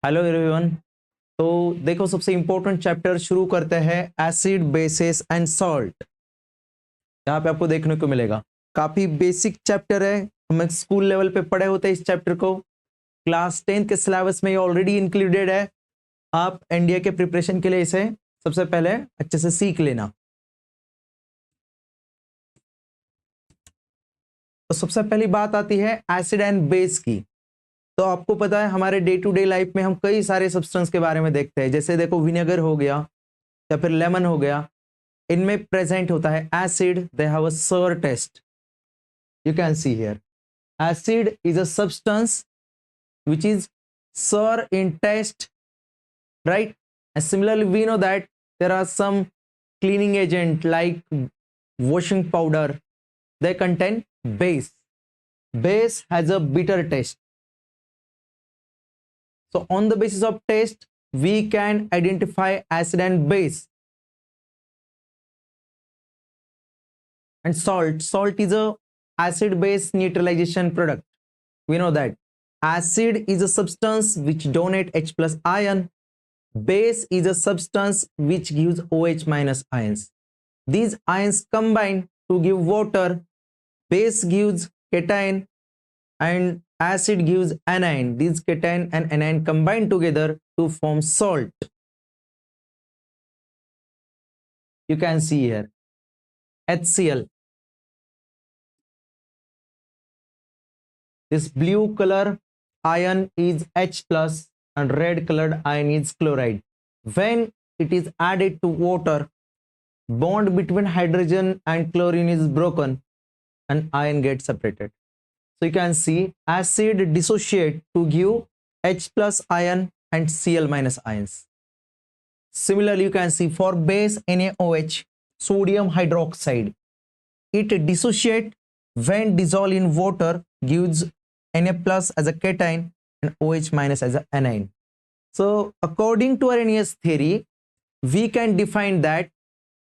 Hello everyone. तो देखो, सबसे इंपॉर्टेंट चैप्टर शुरू करते हैं, एसिड बेसिस एंड सॉल्ट। यहाँ पे आपको देखने को मिलेगा काफी बेसिक चैप्टर है। हम स्कूल लेवल पे पढ़े होते हैं इस चैप्टर को। क्लास 10th के सिलेबस में ये ऑलरेडी इंक्लूडेड है। आप एनडीए के प्रिपरेशन के लिए इसे सबसे पहले अच्छे से सीख लेना। तो सबसे पहली बात आती है एसिड एंड बेस की। तो आपको पता है हमारे डे टू डे लाइफ में हम कई सारे सब्सटेंस के बारे में देखते हैं, जैसे देखो विनेगर हो गया या फिर लेमन हो गया। इनमें प्रेजेंट होता है acid, they have a sour taste. You can see here acid is a substance which is sour in taste, right? And similarly we know that there are some cleaning agent like washing powder, they contain base has a bitter taste. So on the basis of taste we can identify acid and base. And salt is a acid base neutralization product. We know that acid is a substance which donate H plus ion. Base is a substance which gives OH minus ions. These ions combine to give water. Base gives cation and acid gives anion. These cation and anion combine together to form salt. You can see here HCl. This blue color ion is H plus and red colored ion is chloride. When it is added to water, bond between hydrogen and chlorine is broken and ion gets separated. So you can see acid dissociate to give H plus ion and Cl minus ions. Similarly, you can see for base NaOH, sodium hydroxide, it dissociate when dissolved in water, gives Na plus as a cation and OH minus as a anion. So according to Arrhenius theory, we can define that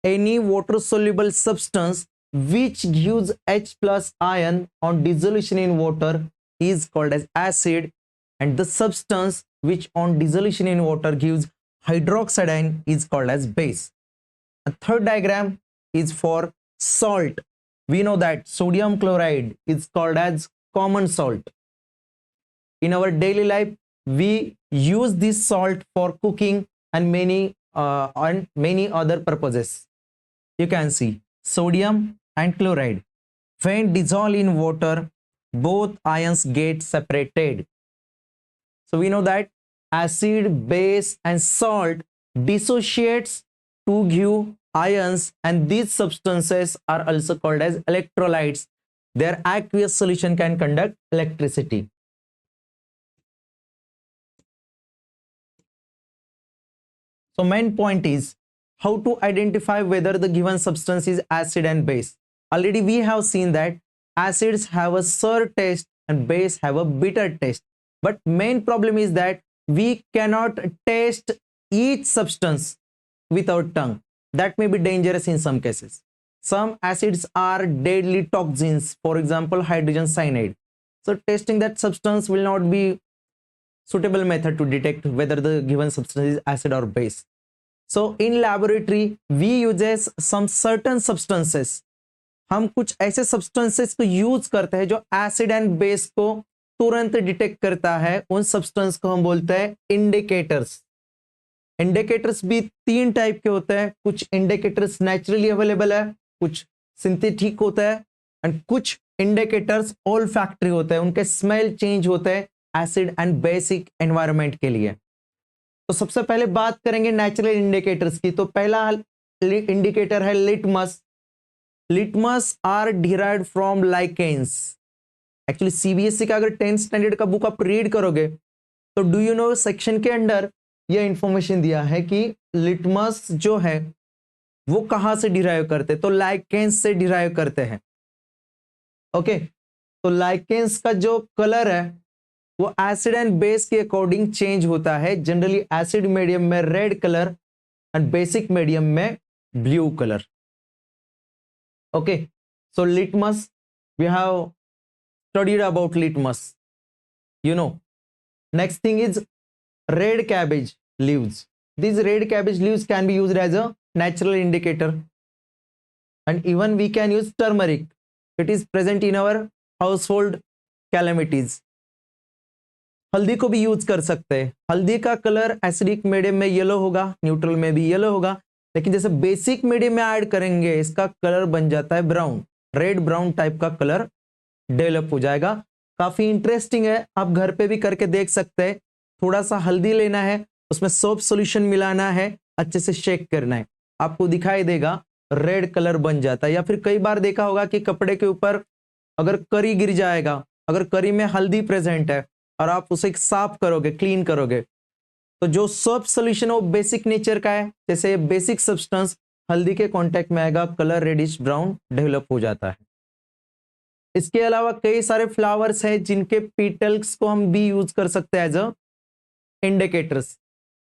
any water soluble substance which gives H plus ion on dissolution in water is called as acid, and the substance which on dissolution in water gives hydroxide ion is called as base. A third diagram is for salt. We know that sodium chloride is called as common salt. In our daily life we use this salt for cooking and many other purposes. You can see sodium and chloride, when dissolved in water, both ions get separated. So we know that acid, base and salt dissociates to give ions, and these substances are also called as electrolytes. Their aqueous solution can conduct electricity. So main point is how to identify whether the given substance is acid and base. Already we have seen that acids have a sour taste and base have a bitter taste. But main problem is that we cannot taste each substance with our tongue. That may be dangerous in some cases. Some acids are deadly toxins, for example, hydrogen cyanide. So testing that substance will not be suitable method to detect whether the given substance is acid or base. So in laboratory we uses some certain substances. हम कुछ ऐसे substances को use करते हैं जो acid and base को तुरंत detect करता है। उन सब्सटेंस को हम बोलते हैं इंडिकेटर्स। इंडिकेटर्स भी तीन टाइप के होते हैं। कुछ इंडिकेटर्स नेचुरली अवेलेबल है, कुछ सिंथेटिक होता है, एंड कुछ इंडिकेटर्स ऑल फैक्ट्री होते हैं। उनके स्मेल चेंज होते हैं एसिड एंड बेसिक एनवायरनमेंट के लिए। तो सबसे पहले बात करेंगे नेचुरल इंडिकेटर्स की। तो पहला इंडिकेटर है litmus. Litmus are derived from lichens. Actually CBSE का अगर 10th स्टैंडर्ड का बुक आप रीड करोगे तो डू यू नो सेक्शन के अंदर यह इंफॉर्मेशन दिया है कि लिटमस जो है वो कहां से डिराइव करते हैं, तो लाइकेंस से डिराइव करते हैं। ओके, तो लाइकेंस का जो कलर है वो एसिड एंड बेस के अकॉर्डिंग चेंज होता है। जनरली एसिड मीडियम में red colour and basic medium में blue colour. Okay, so litmus, we have studied about litmus, you know. Next thing is red cabbage leaves. These red cabbage leaves can be used as a natural indicator, and even we can use turmeric. It is present in our household calamities. हल्दी को भी use कर सकते हैं. हल्दी का colour acidic medium में yellow होगा, न्यूट्रल में भी येलो होगा, लेकिन जैसे बेसिक मीडियम में ऐड करेंगे इसका कलर बन जाता है ब्राउन, रेड ब्राउन टाइप का कलर डेवलप हो जाएगा. काफी इंटरेस्टिंग है, आप घर पे भी करके देख सकते हैं. थोड़ा सा हल्दी लेना है, उसमें सोप सॉल्यूशन मिलाना है, अच्छे से शेक करना है, आपको दिखाई देगा रेड कलर बन जाता है. या फिर कई बार देखा होगा कि कपड़े के ऊपर अगर करी गिर जाएगा, अगर करी में हल्दी प्रेजेंट है और आप उसे साफ करोगे, क्लीन करोगे, तो जो सोप सॉल्यूशन है वो बेसिक नेचर का है, जैसे बेसिक सब्सटेंस हल्दी के कांटेक्ट में आएगा, कलर रेडिश ब्राउन डेवलप हो जाता है. इसके अलावा कई सारे फ्लावर्स हैं जिनके पीटल्स को हम भी यूज कर सकते हैं एज अ इंडिकेटर्स,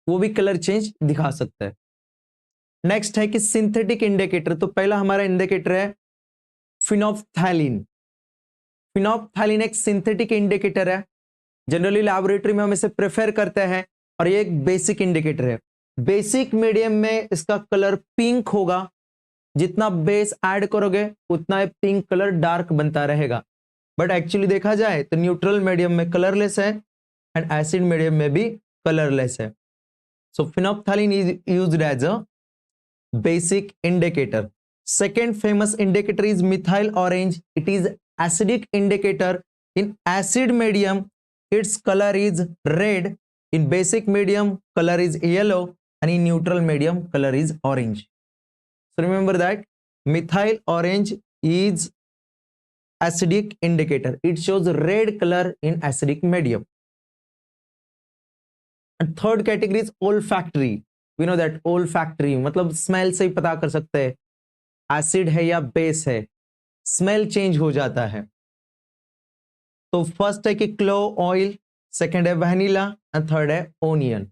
वो भी कलर चेंज दिखा सकता है. नेक्स्ट है कि सिंथेटिक इंडिकेटर. तो पहला हमारा इंडिकेटर है फिनोप्थैलिन. फिनोप्थैलिन एक सिंथेटिक इंडिकेटर है, जनरली लैबोरेटरी में हम इसे प्रेफर करते हैं, और ये एक बेसिक इंडिकेटर है. बेसिक मीडियम में इसका कलर पिंक होगा, जितना बेस ऐड करोगे उतना पिंक कलर डार्क बनता रहेगा. बट एक्चुअली देखा जाए तो न्यूट्रल मीडियम में कलरलेस है एंड एसिड मीडियम में भी कलरलेस है. So phenolphthalein is used as a basic indicator. Second famous indicator is methyl orange. It is acidic indicator. In acid medium, its color is red. In basic medium, color is yellow, and in neutral medium, color is orange. So remember that methyl orange is acidic indicator. It shows red color in acidic medium. And third category is olfactory. We know that olfactory मतलब smell से ही पता कर सकते हैं acid है या base है, smell change हो जाता है. तो फर्स्ट है कि क्लोव ऑयल, सेकंड है वैनिला एंड थर्ड है ओनियन.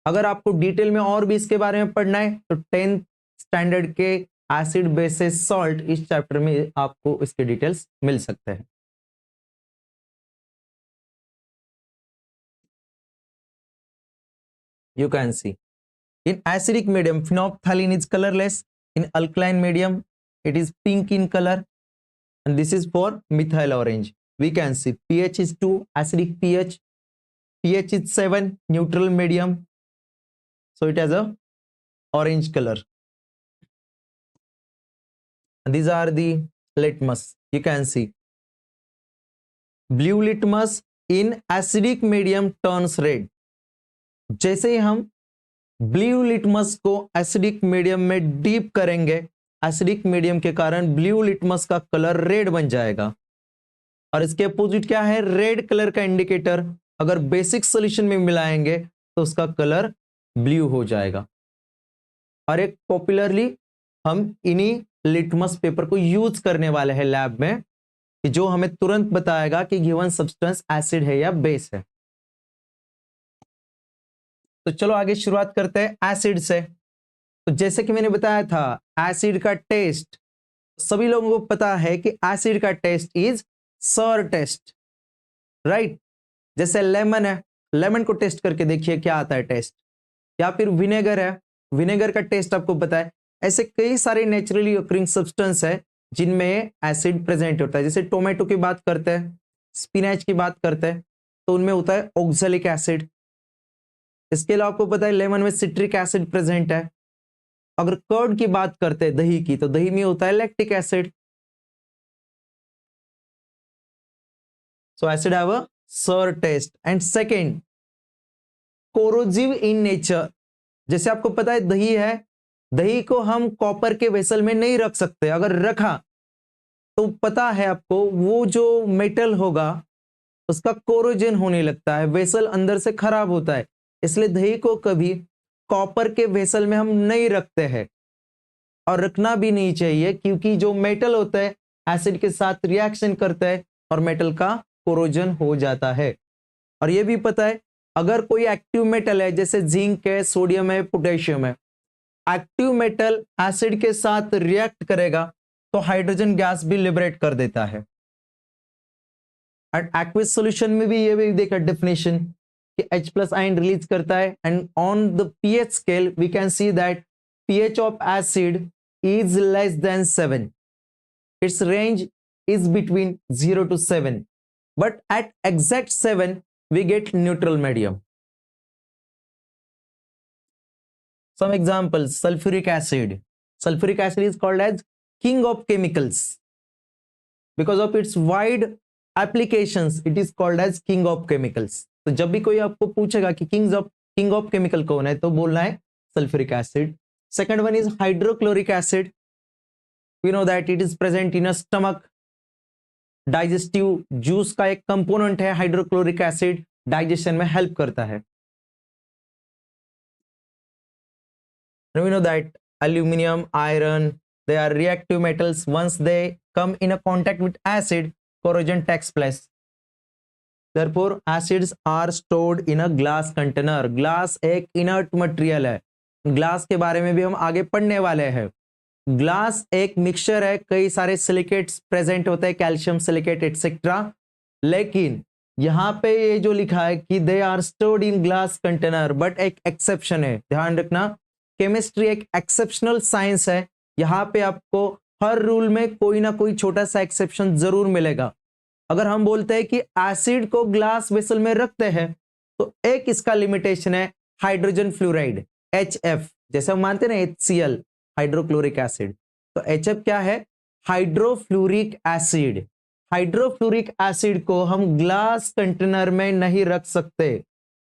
अगर आपको डिटेल में और भी इसके बारे में पढ़ना है तो 10th स्टैंडर्ड के एसिड बेसिस सॉल्ट इस चैप्टर में आपको इसके डिटेल्स मिल सकते हैं. You can see in acidic medium phenolphthalein is colorless. In alkaline medium it is pink in color, and this is for methyl orange. We can see pH is 2, acidic pH is 7, neutral medium, so it has a orange color. And these are the litmus. You can see blue litmus in acidic medium turns red. जैसे ही हम blue litmus को acidic medium में deep करेंगे, acidic medium के कारण blue litmus का colour red बन जाएगा. और इसके अपोजिट क्या है, रेड कलर का इंडिकेटर अगर बेसिक सॉल्यूशन में मिलाएंगे तो उसका कलर ब्लू हो जाएगा. और एक पॉपुलरली हम इन्हीं लिटमस पेपर को यूज करने वाले हैं लैब में, कि जो हमें तुरंत बताएगा कि गिवन सब्सटेंस एसिड है या बेस है. तो चलो आगे शुरुआत करते हैं एसिड से. तो जैसे कि मैंने बताया था एसिड का टेस्ट, सभी लोगों को पता है कि एसिड का taste is sour taste, right. जैसे लेमन है, लेमन को टेस्ट करके देखिए क्या आता है टेस्ट. या फिर विनेगर है, विनेगर का टेस्ट आपको पता है. ऐसे कई सारे नेचुरली ऑकरिंग सब्सटेंस है जिनमें एसिड प्रेजेंट होता है. जैसे टोमेटो की बात करते हैं, स्पिनच की बात करते हैं, तो उनमें होता है ऑक्सैलिक एसिड. इसके अलावा आपको पता है लेमन में सिट्रिक एसिड प्रेजेंट है. अगर कर्ड की बात करते हैं दही की, तो दही में होता है lactic acid. So acid have a sour taste. And second, corrosive in nature. जैसे आपको पता है दही है, दही को हम कॉपर के वेसल में नहीं रख सकते. अगर रखा तो पता है आपको वो जो मेटल होगा उसका कोरोजन होने लगता है, वेसल अंदर से खराब होता है. इसलिए दही को कभी कॉपर के वेसल में हम नहीं रखते हैं, और रखना भी नहीं चाहिए, क्योंकि जो मेटल होता है एसिड के साथ रिएक्शन करता है और मेटल का कोरोजन हो जाता है. और ये भी पता है अगर कोई एक्टिव मेटल है, जैसे जिंक है, सोडियम है, पोटेशियम है, एक्टिव मेटल एसिड के साथ रिएक्ट करेगा तो हाइड्रोजन गैस भी लिबरेट कर देता है. एंड एक्विस सॉल्यूशन में भी ये भी देखा डेफिनेशन, कि H प्लस आयन रिलीज करता है, and on the pH scale we can see that pH of acid is less than 7. Its range is between 0 to 7. But at exact 7, we get neutral medium. Some examples, sulfuric acid. Sulfuric acid is called as king of chemicals. Because of its wide applications, it is called as king of chemicals. तो जब भी कोई आपको पूछेगा कि king of chemical कौन है, तो बोलना है sulfuric acid. Second one is hydrochloric acid. We know that it is present in a stomach. Digestive juice का एक कंपोनेंट है हाइड्रोक्लोरिक एसिड, डाइजेशन में हेल्प करता है. We know that aluminum, iron, they are reactive metals. Once they come in a contact with acid, corrosion takes place. Therefore, acids are stored in a glass container. Glass एक inert material है. Glass के बारे में भी हम आगे पढ़ने वाले हैं. ग्लास एक मिक्सचर है, कई सारे सिलिकेट्स प्रेजेंट होते हैं, कैल्शियम सिलिकेट एटसेट्रा. लेकिन यहाँ पे ये जो लिखा है कि they are stored in glass container, but एक एक्सेप्शन है, ध्यान रखना. केमिस्ट्री एक एक्सेप्शनल साइंस है. यहाँ पे आपको हर रूल में कोई ना कोई छोटा सा एक्सेप्शन जरूर मिलेगा. अगर हम बोलते हैं कि एसिड को ग्लास वेसल में रखते हैं, तो एक इसका लिमिटेशन है हाइड्रोजन फ्लोराइड HF, जैसे हम मानते हैं ना HCl हाइड्रोक्लोरिक एसिड. तो HF क्या है? Hydrofluoric acid. हाइड्रोफ्लोरिक एसिड को हम ग्लास कंटेनर में नहीं रख सकते,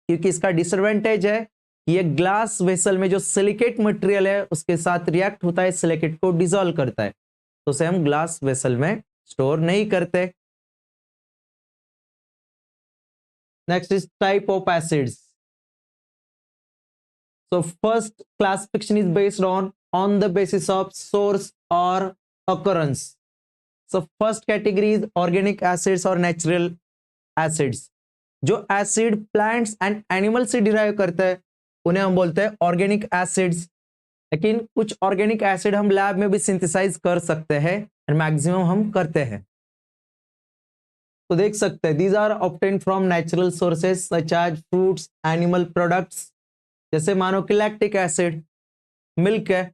क्योंकि इसका डिसएडवांटेज है कि ये ग्लास वेसल में जो सिलिकेट मटेरियल है उसके साथ रिएक्ट होता है, सिलिकेट को डिसॉल्व करता है, तो उसे हम ग्लास वेसल में स्टोर नहीं करते. Next is type of acids. So first classification is based on the basis of source or occurrence. So first category is organic acids or natural acids. जो एसिड प्लांट्स एंड एनिमल से derive करते हैं उन्हें हम बोलते हैं organic acids. लेकिन कुछ ऑर्गेनिक एसिड हम लैब में भी सिंथेसाइज कर सकते हैं, एंड मैक्सिमम हम करते हैं. तो देख सकते हैं these are obtained from natural sources such as fruits, animal products. जैसे मानो कि लैक्टिक एसिड, मिल्क है,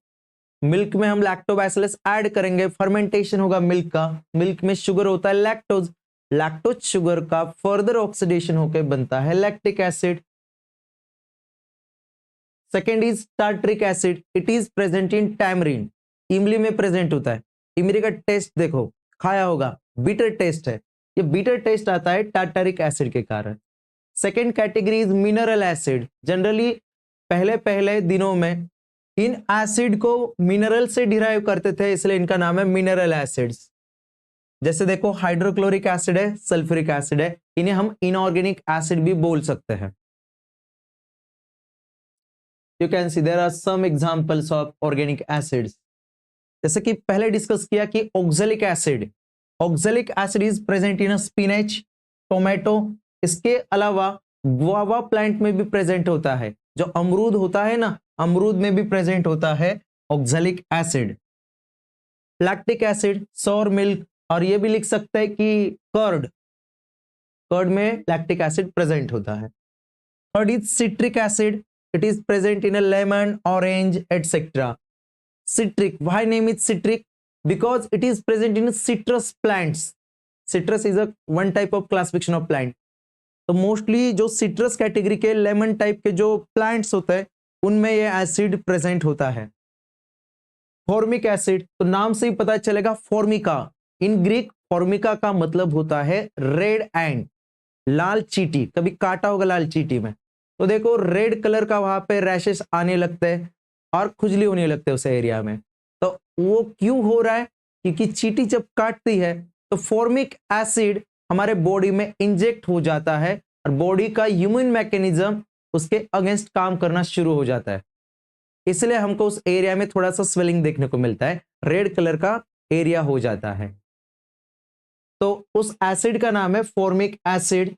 मिल्क में हम लैक्टोबैसिलस ऐड करेंगे, फर्मेंटेशन होगा मिल्क का, मिल्क में शुगर होता है लैक्टोज, लैक्टोज शुगर का फर्दर ऑक्सीडेशन होकर बनता है lactic acid. Second is tartaric acid. It is present in tamarind. इमली में प्रेजेंट होता है. इमली का टेस्ट देखो, खाया होगा, बीटर टेस्ट है. ये बीटर टेस्ट आता है टार्टरिक एसिड के कारण. Second category is mineral acid. Generally पहले दिनों में इन एसिड को मिनरल से डिराइव करते थे, इसलिए इनका नाम है मिनरल एसिड्स. जैसे देखो हाइड्रोक्लोरिक एसिड है, सल्फ्यूरिक एसिड है, इन्हें हम इनऑर्गेनिक एसिड भी बोल सकते हैं. You can see there are some examples of organic acids. जैसे कि पहले डिस्कस किया कि oxalic acid. Oxalic acid is present in spinach, tomato. इसके अलावा गुआवा प्लांट में भी प्रेजेंट होता है. जो अमरूद होता है ना, अमरूद में भी प्रेजेंट होता है ऑक्सैलिक एसिड. लैक्टिक एसिड, सोर मिल्क, और ये भी लिख सकते हैं कि कर्ड, कर्ड में लैक्टिक एसिड प्रेजेंट होता है. Third is citric acid. It is present in a lemon, orange etcetera. Citric, why name it citric? Because it is present in citrus plants. Citrus is a one type of classification of plant. तो mostly जो citrus category के lemon type के जो plants होते हैं उनमें ये acid present होता है. फॉर्मिक एसिड, तो नाम से ही पता चलेगा फॉर्मिका. इन ग्रीक फॉर्मिका का मतलब होता है रेड एंड, लाल चींटी. कभी काटा होगा लाल चींटी में, तो देखो रेड कलर का वहां पे रैशेस आने लगते हैं और खुजली होने लगते हैं उस एरिया में. तो वो क्यों हो रहा है? क्योंकि चींटी जब काटती है तो फॉर्मिक एसिड हमारे बॉडी में इंजेक्ट हो जाता है और बॉडी का ह्यूमन मैकेनिज्म उसके अगेंस्ट काम करना शुरू हो जाता है. इसलिए हमको उस एरिया में थोड़ा सा स्वेलिंग देखने को मिलता है, रेड कलर का एरिया हो जाता है. तो उस एसिड का नाम है फॉर्मिक एसिड.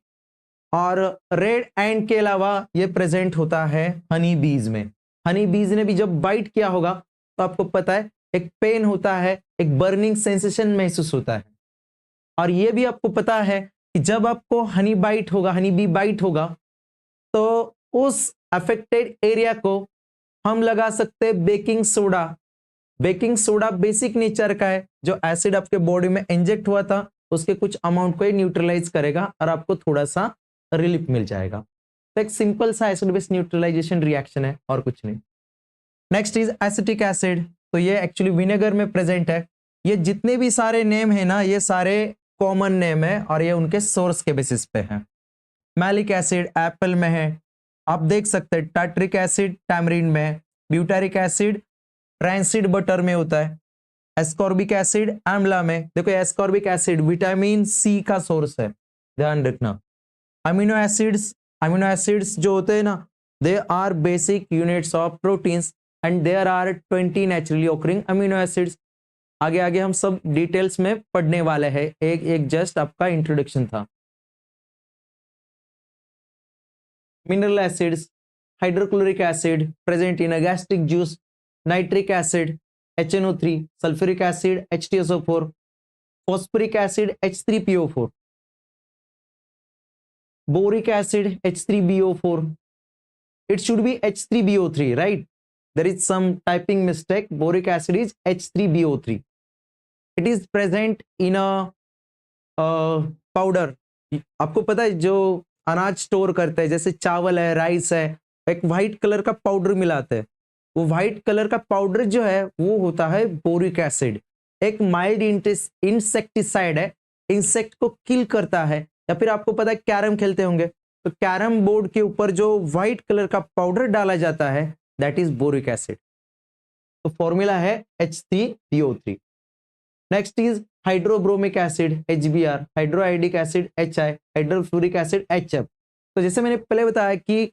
और रेड एंड के अलावा ये प्रेजेंट होता है हनी बीज में. हनी बीज ने भी जब बाइट किया होगा तो आपको पता है एक पेन होता है, एक बर्निंग सेंसेशन महसूस होता है. और ये भी आपको पता है कि जब आपको हनी बाइट होगा, हनी बी बाइट होगा, तो उस अफेक्टेड एरिया को हम लगा सकते हैं baking soda. Baking soda basic nature का है, जो एसिड आपके बॉडी में इंजेक्ट हुआ था उसके कुछ अमाउंट को ही न्यूट्रलाइज करेगा और आपको थोड़ा सा रिलीफ मिल जाएगा। तो एक सिंपल सा एसिड बेस न्यूट्रलाइजेशन रिएक्शन है और कुछ नहीं। Next is acetic acid. तो ये एक्चुअली विनेगर में प्रेजेंट है। ये जितने भी सारे नेम है ना, ये सारे कॉमन नेम है और ये उनके सोर्स के बेसिस पे है। मैलिक एसिड एप्पल में है, आप देख सकते हैं। टार्ट्रिक एसिड टैमरिन में है। ब्यूटारिक एसिड ट्रांसिड बटर में होता है। एस्कॉर्बिक एसिड आंवला में। देखो एस्कॉर्बिक एसिड विटामिन सी का सोर्स है, ध्यान रखना। अमीनो एसिड्स जो होते हैं ना, they are basic units of proteins and there are 20 naturally occurring amino acids. आगे आगे हम सब डिटेल्स में पढ़ने वाले हैं, एक एक जस्ट आपका इंट्रोडक्शन था। Mineral acids, hydrochloric acid present in a gastric juice, nitric acid HNO3, sulphuric acid HTSO4, phosphoric acid H3PO4, boric acid H3BO4. It should be H3BO3, right? There is some typing mistake. Boric acid is H3BO3. It is present in a powder. आपको पता है जो अनाज store करते हैं, जैसे चावल है, राइस है, एक व्हाइट कलर का पाउडर मिलाते हैं। वो व्हाइट कलर का पाउडर जो है वो होता है बोरिक एसिड। एक माइल्ड इंसेक्टिसाइड है, इंसेक्ट को किल करता है। या फिर आपको पता है कैरम खेलते होंगे, तो कैरम बोर्ड के ऊपर जो व्हाइट कलर का पाउडर डाला जाता है दैट इज बोरिक एसिड। तो फॉर्मूला है H3PO3। Next is hydrobromic acid HBr, hydroiodic acid HI, hydrofluoric acid HF। तो जैसे मैंने पहले बताया कि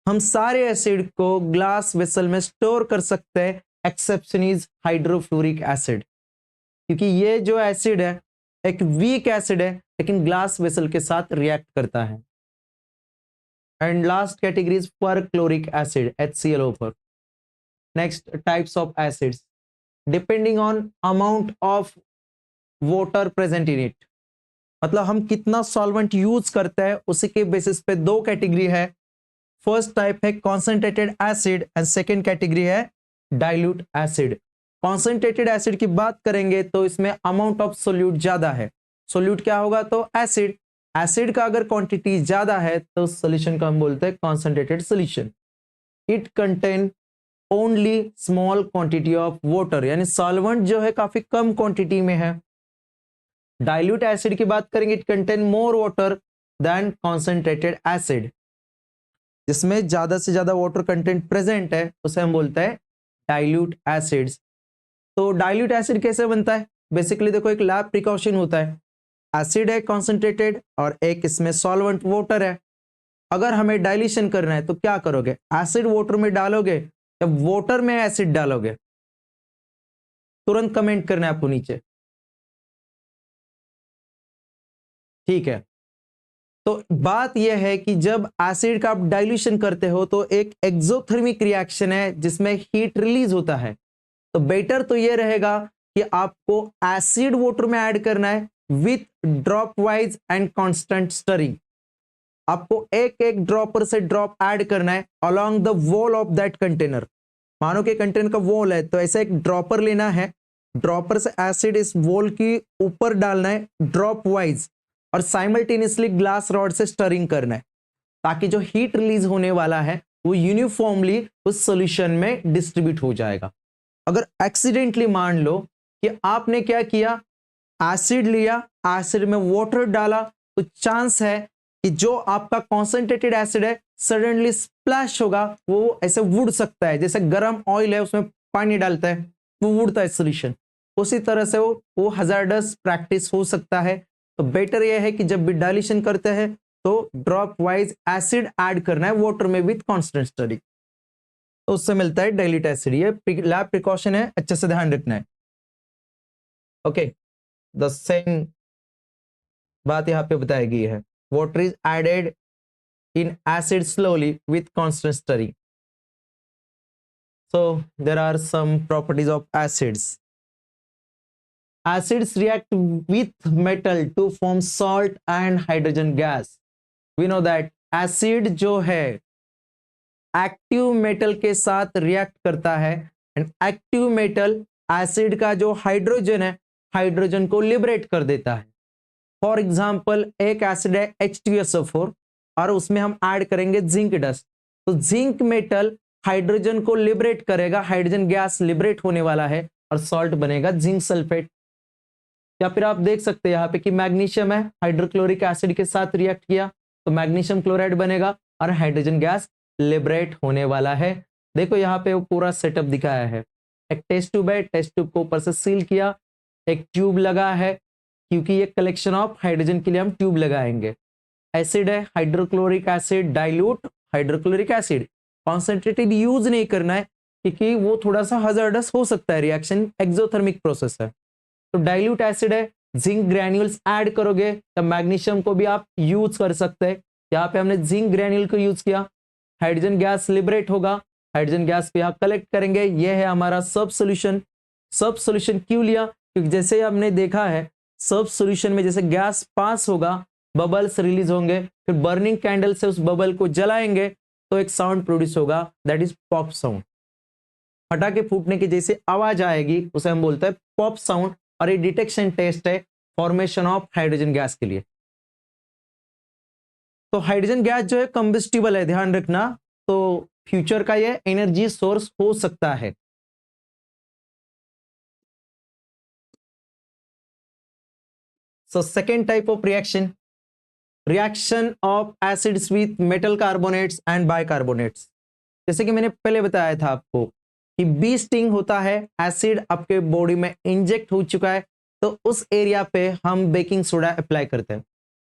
हम सारे एसिड को ग्लास वेसल में स्टोर कर सकते हैं, एक्सेप्शन इज हाइड्रोफ्लोरिक एसिड, क्योंकि ये जो एसिड है एक वीक एसिड है लेकिन ग्लास वेसल के साथ रिएक्ट करता है। And last category is perchloric acid HClO4। Next types of acids depending on amount of water present in it, मतलब हम कितना सॉल्वेंट यूज करते हैं उसी के बेसिस पे दो कैटेगरी है। फर्स्ट टाइप है concentrated acid and second category है डाइल्यूट एसिड। कॉन्सेंट्रेटेड एसिड की बात करेंगे तो इसमें अमाउंट ऑफ सोल्यूट ज्यादा है। सोल्यूट क्या होगा तो एसिड। एसिड का अगर क्वांटिटी ज्यादा है तो सोल्यूशन को हम बोलते हैं concentrated solution. It contain only small quantity of water, यानी सॉल्वेंट जो है काफी कम क्वांटिटी में है। डाइल्यूट एसिड की बात करेंगे it contain more water than concentrated acid, जिसमें ज्यादा से ज्यादा वाटर कंटेंट प्रेजेंट है उसे हम बोलते हैं डाइल्यूट एसिड्स। तो डाइल्यूट एसिड कैसे बनता है? बेसिकली देखो एक लैब प्रिकॉशन होता है, एसिड है कॉन्सेंट्रेटेड और एक इसमें सॉल्वेंट वाटर है। अगर हमें डाइल्यूशन करना है तो क्या करोगे? एसिड वाटर में डालोगे या वाटर में एसिड डालोगे? तुरंत कमेंट करना है आपको नीचे, ठीक है। तो बात यह है कि जब एसिड का आप डाइल्यूशन करते हो तो एक एक्सोथर्मिक रिएक्शन है जिसमें हीट रिलीज होता है। तो बेटर तो यह रहेगा कि आपको एसिड वाटर में ऐड करना है with drop wise and constant stirring. आपको एक एक ड्रॉपर से ड्रॉप ऐड करना है along the wall of that container. मानो कि कंटेनर का वॉल है तो ऐसा एक ड्रॉपर लेना है, ड्रॉपर से एसिड इस वॉल की ऊपर डालना है ड्रॉप वाइज और साइमल्टेनियसली ग्लास रॉड से स्टरिंग करना है ताकि जो हीट रिलीज होने वाला है वो यूनिफॉर्मली उस सॉल्यूशन में डिस्ट्रीब्यूट हो जाएगा। अगर एक्सीडेंटली मान लो कि आपने क्या किया, एसिड लिया, एसिड में वाटर डाला, तो चांस है कि जो आपका कॉन्सेंट्रेटेड एसिड है सडनली स्प्लैश होगा, वो ऐसे उड़ सकता है, जैसे गर्म ऑयल है उसमें पानी डालता है वो उड़ता है सॉल्यूशन, उसी तरह से वो हजार्डस प्रैक्टिस हो सकता है। तो बेटर यह है कि जब भी डाइल्यूशन करते हैं तो ड्रॉप वाइज एसिड ऐड करना है वाटर में विथ कांस्टेंट स्टरिंग, तो उससे मिलता है डाइल्यूट एसिड। ये लैब प्रिकॉशन है, अच्छे से ध्यान रखना है। ओके, द सेम बात यहां पे बताई गई है। Water is added in acid slowly with constant stirring. So there are some properties of acids. Acids react with metal to form salt and hydrogen gas. We know that acid जो है active metal के साथ react करता है and active metal acid का जो hydrogen है hydrogen को लिबरेट कर देता है। फॉर एग्जाम्पल एक एसिड है H2SO4 और उसमें हम ऐड करेंगे जिंक डस्ट, तो जिंक मेटल हाइड्रोजन को लिबरेट करेगा, हाइड्रोजन गैस लिबरेट होने वाला है और सॉल्ट बनेगा जिंक सल्फेट। या फिर आप देख सकते हैं यहाँ पे कि मैग्नीशियम है, हाइड्रोक्लोरिक एसिड के साथ रिएक्ट किया तो मैग्नीशियम क्लोराइड बनेगा और हाइड्रोजन गैस लिबरेट होने वाला है। देखो यहाँ पे वो पूरा सेटअप दिखाया है, एक टेस्ट ट्यूब है, टेस्ट ट्यूब को ऊपर से सील किया, एक ट्यूब लगा है क्योंकि ये कलेक्शन ऑफ हाइड्रोजन के लिए हम ट्यूब लगाएंगे। एसिड है hydrochloric acid, dilute hydrochloric acid, concentrated use नहीं करना है क्योंकि वो थोड़ा सा हजार्डस हो सकता है, रिएक्शन एक्सोथर्मिक प्रोसेस है। तो डाइल्यूट एसिड है, जिंक ग्रैन्यूल्स ऐड करोगे तब मैग्नीशियम को भी आप यूज कर सकते हैं। यहाँ पे हमने जिंक ग्रैन्यूल को यूज किया, हाइड्रोजन गैस लिबरेट होगा, हाइड्रोजन गैस पे यहाँ कलेक्ट करेंगे, ये है हमारा सब सोल्यूशन। सब सोल्यूशन क्यों लिया? क्योंकि जैसे हमने देखा है सब सोल्यूशन में जैसे गैस पास होगा बबल्स रिलीज होंगे, फिर बर्निंग कैंडल से उस बबल को जलाएंगे तो एक साउंड प्रोड्यूस होगा, दैट इज पॉप साउंड। पटाखे फूटने की जैसे आवाज आएगी उसे हम बोलते हैं पॉप साउंड, और ये डिटेक्शन टेस्ट है फॉर्मेशन ऑफ हाइड्रोजन गैस के लिए। तो हाइड्रोजन गैस जो है कंबस्टिबल है, ध्यान रखना, तो फ्यूचर का ये एनर्जी सोर्स हो सकता है। So second type of reaction of acids with metal carbonates and bicarbonates। जैसे कि मैंने पहले बताया था आपको कि बी स्टिंग होता है, एसिड आपके बॉडी में इंजेक्ट हो चुका है तो उस एरिया पे हम बेकिंग सोडा अप्लाई करते हैं।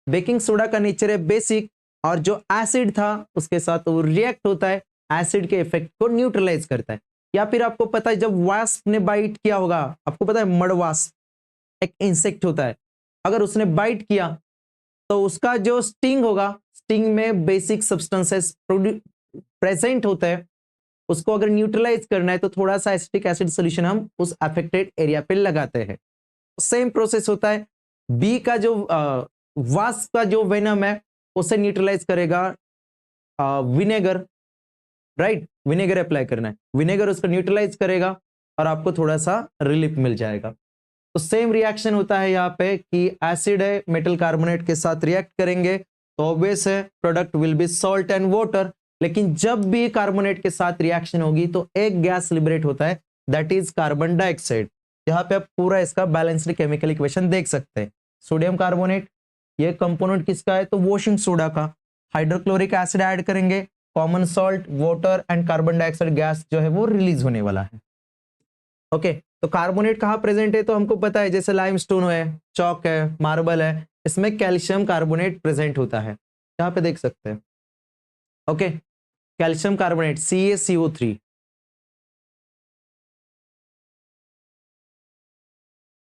बेकिंग सोडा का नेचर है बेसिक और जो एसिड था उसके साथ वो रिएक्ट होता है, एसिड के इफेक्ट को न्यूट्रलाइज करता है। या फिर आपको पता है जब वास्प ने बाइट किया होगा, आपको पता है मड वास्प एक इंसेक्ट होता है, अगर उसने बाइट किया तो उसका जो स्टिंग होगा, स्टिंग में बेसिक सब्सटेंसेस प्रेजेंट होते हैं, उसको अगर न्यूट्रलाइज करना है तो थोड़ा सा एसिटिक एसिड सॉल्यूशन हम उस अफेक्टेड एरिया पे लगाते हैं। सेम प्रोसेस होता है, बी का जो वास्प का जो वेनम है उसे न्यूट्रलाइज करेगा विनेगर, राइट, विनेगर अप्लाई करना है, विनेगर उसको न्यूट्रलाइज करेगा और आपको थोड़ा सा रिलीफ मिल जाएगा। तो सेम रिएक्शन होता है यहाँ पे कि एसिड है मेटल कार्बोनेट के साथ रिएक्ट करेंगे तो ऑब्वियस है product will be salt and water. लेकिन जब भी कार्बोनेट के साथ रिएक्शन होगी तो एक गैस लिबरेट होता है, दैट इज कार्बन डाइऑक्साइड। यहाँ पे आप पूरा इसका बैलेंस्ड केमिकल इक्वेशन देख सकते हैं। सोडियम कार्बोनेट ये कंपोनेंट किसका है? तो वॉशिंग सोडा का। हाइड्रोक्लोरिक एसिड ऐड करेंगे, common salt, water and carbon dioxide gas जो है वो रिलीज होने वाला है। ओके, तो कार्बोनेट कहाँ प्रेजेंट है? तो हमको पता है जैसे लाइमस्टोन है, चौक है, मार्बल है, इसमें कैल्शियम कार्बोनेट प्रेजेंट होता है, यहाँ पे देख सकते हैं। Okay, calcium carbonate CaCO3।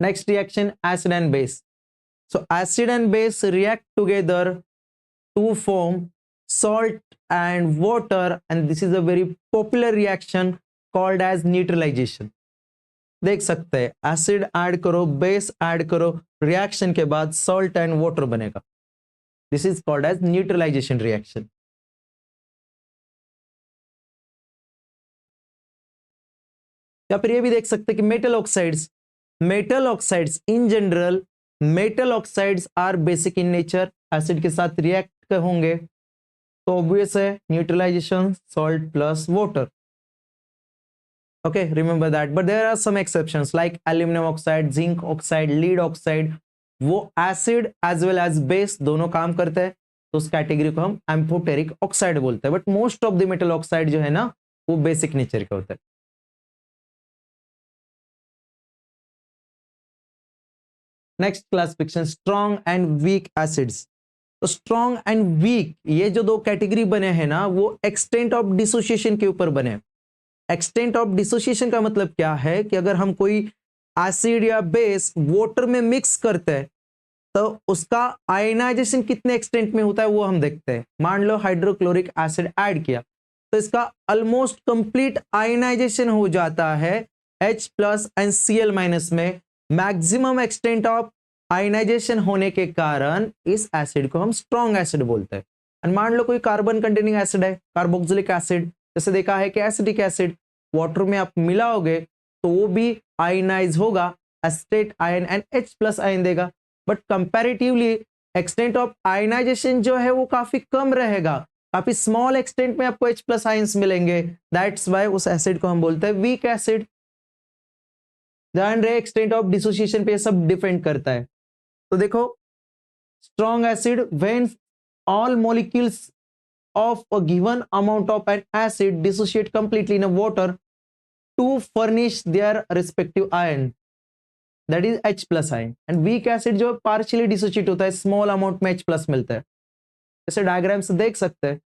Next reaction acid and base. So acid and base react together to form salt and water, and this is a very popular reaction called as neutralization। देख सकते हैं एसिड ऐड करो, base add करो, reaction के बाद salt and water बनेगा, this is called as neutralization reaction. या फिर ये भी देख सकते हैं कि metal oxides in general, metal oxides are basic in nature, acid के साथ रिएक्ट होंगे तो ऑब्वियस है neutralization salt plus water. Okay, remember that, but there are some exceptions like aluminum oxide, zinc oxide, lead oxide, वो acid as well as base दोनों काम करते हैं तो उस कैटेगरी को हम एम्फोटेरिक ऑक्साइड बोलते हैं। But most of the metal oxide जो है ना वो बेसिक नेचर के होते हैं। Next classification strong and weak acids. तो स्ट्रॉन्ग एंड वीक ये जो दो कैटेगरी बने हैं ना वो एक्सटेंट ऑफ डिसोसिएशन के ऊपर बने। एक्सटेंट ऑफ डिसोसिएशन का मतलब क्या है कि अगर हम कोई एसिड या बेस वाटर में मिक्स करते हैं तो उसका आयनाइजेशन कितने एक्सटेंट में होता है वो हम देखते हैं। मान लो हाइड्रोक्लोरिक एसिड ऐड किया तो इसका ऑलमोस्ट कंप्लीट आयनाइजेशन हो जाता है H+ एंड Cl- में। मैक्सिमम एक्सटेंट ऑफ आयनाइजेशन होने के कारण इस एसिड को हम स्ट्रॉन्ग एसिड बोलते हैं। एंड मान लो कोई कार्बन कंटेनिंग एसिड है, कार्बोक्सिलिक एसिड, जैसे देखा है कि एसिटिक एसिड वाटर में आप मिलाओगे तो वो भी आयनाइज होगा, acetate ion and H plus ion देगा, but comparatively extent of ionization जो है वो काफी कम रहेगा, काफी स्मॉल एक्सटेंट में आपको H प्लस आयंस मिलेंगे, दैट्स वाई उस एसिड को हम बोलते हैं वीक एसिड। ध्यान रहे एक्सटेंट ऑफ डिसोसिएशन पे सब डिपेंड करता है। तो देखो strong acid when all molecules of a given amount of an acid dissociate completely in a water to furnish their respective ion, that is H plus ion, and weak acid जो partially dissociate होता है, small amount में H plus मिलता है। जैसे diagram से देख सकते हैं,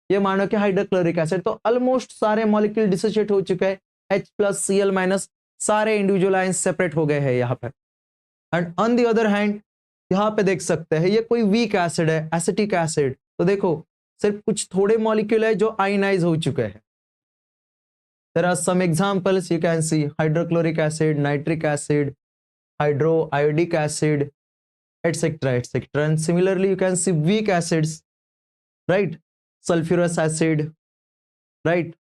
ये मानो कि हाइड्रोक्लोरिक एसिड, तो ऑलमोस्ट सारे मॉलिक्यूल डिसोशिएट हो चुके हैं, H प्लस Cl माइनस सारे इंडिविजुअल आयंस सेपरेट हो गए हैं यहाँ पे। And on the other hand यहाँ पे देख सकते हैं ये कोई वीक एसिड है, एसिटिक एसिड, तो देखो सिर्फ कुछ थोड़े मॉलिक्यूल है जो आयनाइज हो चुके हैं। There are some examples you can see, hydrochloric acid, nitric acid, hydro iodic acid, etcetera etcetera. And similarly you can see weak acids, right, sulphurous acid, right,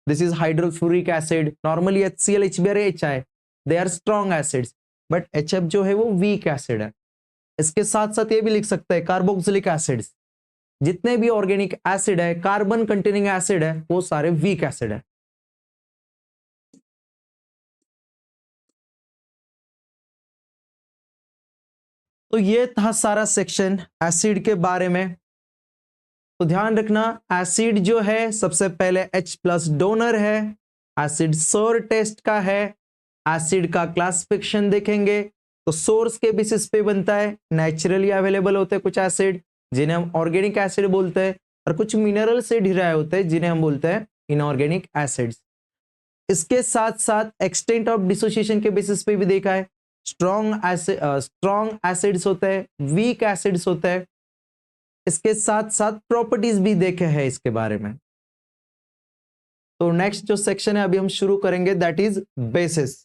this is hydrofluoric acid, normally HCl HBr HI, they are strong acids, but HF जो है वो weak acid है। इसके साथ साथ ये भी लिख सकते हैं कार्बोक्सिलिक एसिड्स, जितने भी ऑर्गेनिक एसिड है, कार्बन कंटेनिंग एसिड है, वो सारे वीक एसिड है। तो ये था सारा सेक्शन एसिड के बारे में। तो ध्यान रखना एसिड जो है सबसे पहले H प्लस डोनर है, एसिड सोर टेस्ट का है, एसिड का क्लासिफिकेशन देखेंगे तो सोर्स के बेसिस पे बनता है, नेचुरली अवेलेबल होते हैं कुछ एसिड जिन्हें हम ऑर्गेनिक एसिड बोलते हैं, और कुछ मिनरल से डिराइव होते हैं जिन्हें हम बोलते हैं इनऑर्गेनिक एसिड्स। इसके साथ साथ एक्सटेंट ऑफ डिसोसिएशन के बेसिस पे भी देखा है, स्ट्रॉन्ग एसिड्स होते हैं, वीक एसिड्स होते हैं। इसके साथ साथ प्रॉपर्टीज भी देखे हैं इसके बारे में। तो नेक्स्ट जो सेक्शन है अभी हम शुरू करेंगे दैट इज बेसिस।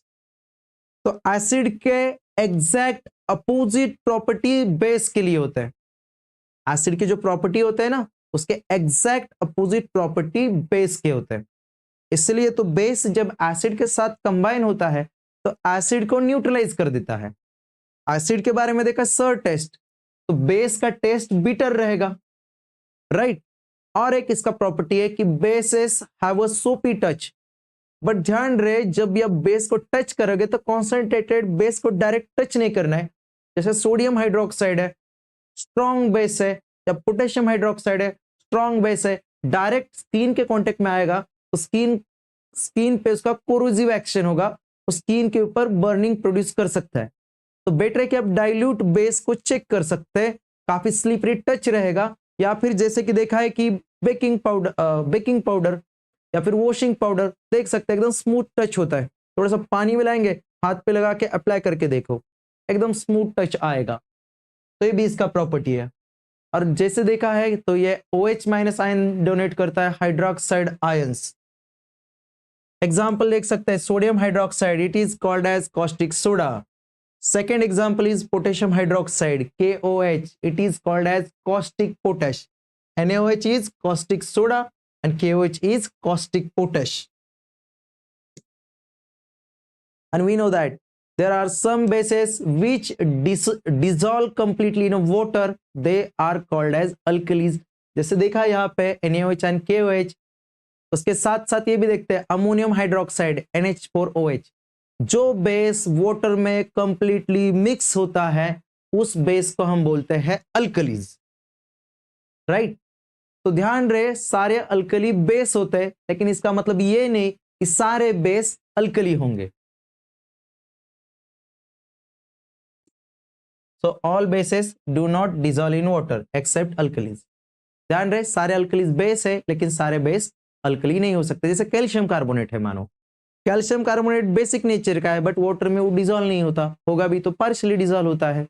तो एसिड के एग्जैक्ट अपोजिट प्रॉपर्टी बेस के लिए होते हैं। एसिड के जो प्रॉपर्टी होते हैं ना उसके एग्जैक्ट अपोजिट प्रॉपर्टी बेस के होते हैं। इसलिए तो बेस जब एसिड के साथ कंबाइन होता है तो एसिड को न्यूट्रलाइज कर देता है। एसिड के बारे में देखा सर टेस्ट, तो बेस का टेस्ट बिटर रहेगा, राइट। और एक इसका प्रॉपर्टी है कि बेसेस हैव अ सोपी टच, बट ध्यान रहे जब आप बेस को टच करोगे तो कॉन्सेंट्रेटेड बेस को डायरेक्ट टच नहीं करना है। जैसे सोडियम हाइड्रोक्साइड है, स्ट्रॉन्ग बेस है, या पोटेशियम हाइड्रोक्साइड है, स्ट्रॉन्ग बेस है, डायरेक्ट स्किन के कांटेक्ट में आएगा तो स्किन पे उसका कोरोसिव एक्शन होगा, तो स्किन के ऊपर बर्निंग प्रोड्यूस कर सकता है। तो बेटर है कि आप डाइल्यूट बेस को चेक कर सकते हैं, काफी स्लिपरी टच रहेगा। या फिर जैसे कि देखा है कि बेकिंग पाउडर या फिर वॉशिंग पाउडर देख सकते हैं एकदम स्मूथ टच होता है, थोड़ा सा पानी मिलाएंगे हाथ पे लगा के अप्लाई करके देखो एकदम स्मूथ टच आएगा। तो ये भी इसका प्रॉपर्टी है। और जैसे देखा है तो ये OH माइनस आयन डोनेट करता है हाइड्रोक्साइड आयंस। एग्जाम्पल देख सकते हैं sodium hydroxide, it is called as caustic soda. Second example is potassium hydroxide, KOH. It is called as caustic potash. NaOH is caustic soda and KOH is caustic potash. And we know that there are some bases which dissolve completely in water. They are called as alkalis. जैसे देखा यहाँ पे NaOH and KOH। उसके साथ साथ ये भी देखते हैं अमोनियम हाइड्रोक्साइड NH4OH, जो बेस वाटर में कंप्लीटली मिक्स होता है उस बेस को हम बोलते हैं अल्कलीज, राइट। तो ध्यान रहे सारे अल्कली बेस होते हैं, लेकिन इसका मतलब ये नहीं कि सारे बेस अल्कली होंगे। So all bases do not dissolve in water except alkalis. ध्यान रहे सारे अल्कलीज बेस है लेकिन सारे बेस अल्कली नहीं हो सकते। जैसे कैल्शियम कार्बोनेट है, मानो कैल्शियम कार्बोनेट बेसिक नेचर का है बट वाटर में वो डिसॉल्व नहीं होता, होगा भी तो पार्शियली डिसॉल्व होता है,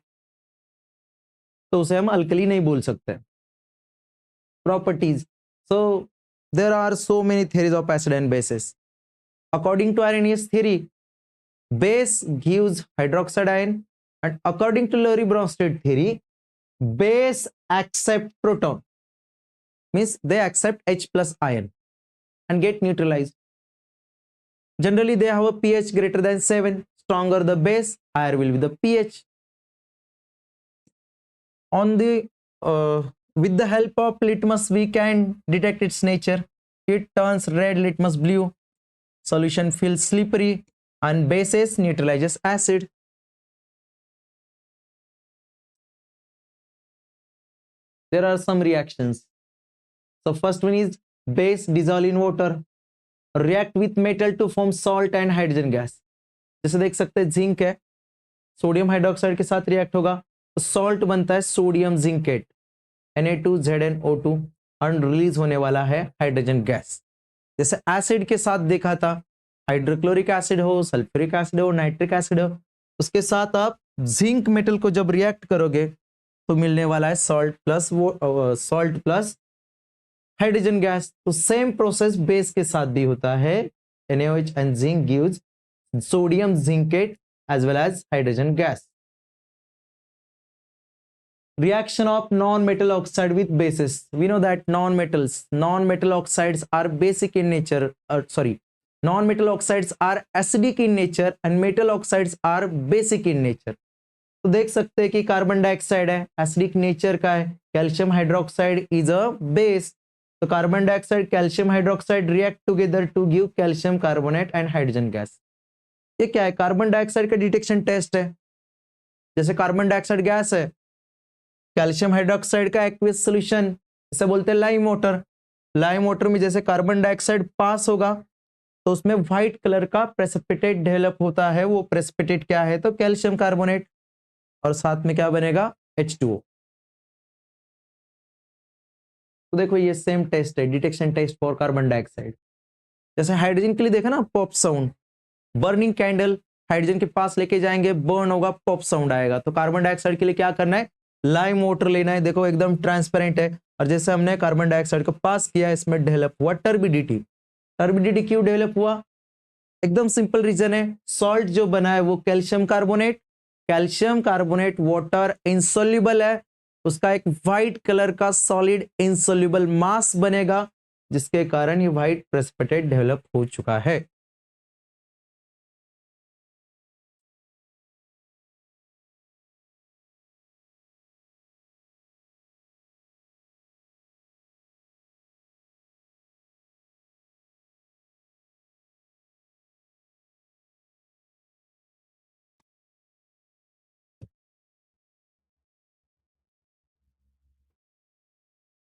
तो उसे हम अल्कली नहीं बोल सकते। Properties, so there are so many theories of acid and bases. According to Arrhenius theory base gives hydroxide ion, and according to Lowry Bronsted theory base accept proton. means they accept H plus ion and get neutralized. Generally, they have a pH greater than 7. Stronger the base, higher will be the pH. On the with the help of litmus, we can detect its nature. It turns red, litmus blue. Solution feels slippery, and bases neutralizes acid. There are some reactions. So first one is base dissolve in water, react with metal to form salt and hydrogen gas. जैसे देख सकते हैं zinc है, sodium hydroxide के साथ react होगा तो salt बनता है सोडियम जिंकेट Na2ZnO2 और रिलीज होने वाला है हाइड्रोजन गैस। जैसे एसिड के साथ देखा था, हाइड्रोक्लोरिक एसिड हो, सल्फ्यूरिक एसिड हो, नाइट्रिक एसिड हो, उसके साथ आप जिंक मेटल को जब रिएक्ट करोगे तो मिलने वाला है सॉल्ट प्लस हाइड्रोजन गैस। तो सेम प्रोसेस बेस के साथ भी होता है। NaOH and zinc gives sodium zincate as well as hydrogen gas. Reaction of non-metal oxide with bases. We know that non-metal oxides are basic in nature. Non-metal oxides are acidic in nature and metal oxides are basic in nature. तो देख सकते हैं कि carbon dioxide है, acidic nature का है। Calcium hydroxide is a base, तो carbon dioxide calcium hydroxide react together to give calcium carbonate and hydrogen gas. ये क्या है? कार्बन डाइऑक्साइड का डिटेक्शन टेस्ट है। जैसे कार्बन डाइऑक्साइड गैस है, कैल्शियम हाइड्रोक्साइड का एक्वियस सॉल्यूशन, इसे बोलते हैं लाइम वाटर। लाइम वाटर में जैसे कार्बन डाइऑक्साइड पास होगा तो उसमें व्हाइट कलर का प्रेसिपिटेट डेवलप होता है। वो प्रेसिपिटेट क्या है? तो कैल्शियम कार्बोनेट, और साथ में क्या बनेगा? H2O। तो देखो ये सेम टेस्ट है, detection test for carbon dioxide. जैसे हाइड्रोजन के लिए देखा ना, pop sound. Burning candle hydrogen के पास लेके जाएंगे, बर्न होगा, पॉप साउंड आएगा। तो कार्बन डाइऑक्साइड के लिए क्या करना है? लाइम वाटर लेना है। देखो एकदम ट्रांसपेरेंट है, और जैसे हमने कार्बन डाइऑक्साइड को पास किया, इसमें डेवलप हुआ टर्बिडिटी। टर्बिडिटी क्यों डेवलप हुआ? एकदम सिंपल रीजन है, सॉल्ट जो बना है वो कैल्शियम कार्बोनेट वाटर इंसोल्यूबल है, उसका एक व्हाइट कलर का सॉलिड इंसोल्यूबल मास बनेगा, जिसके कारण ये व्हाइट प्रेसिपिटेट डेवलप हो चुका है।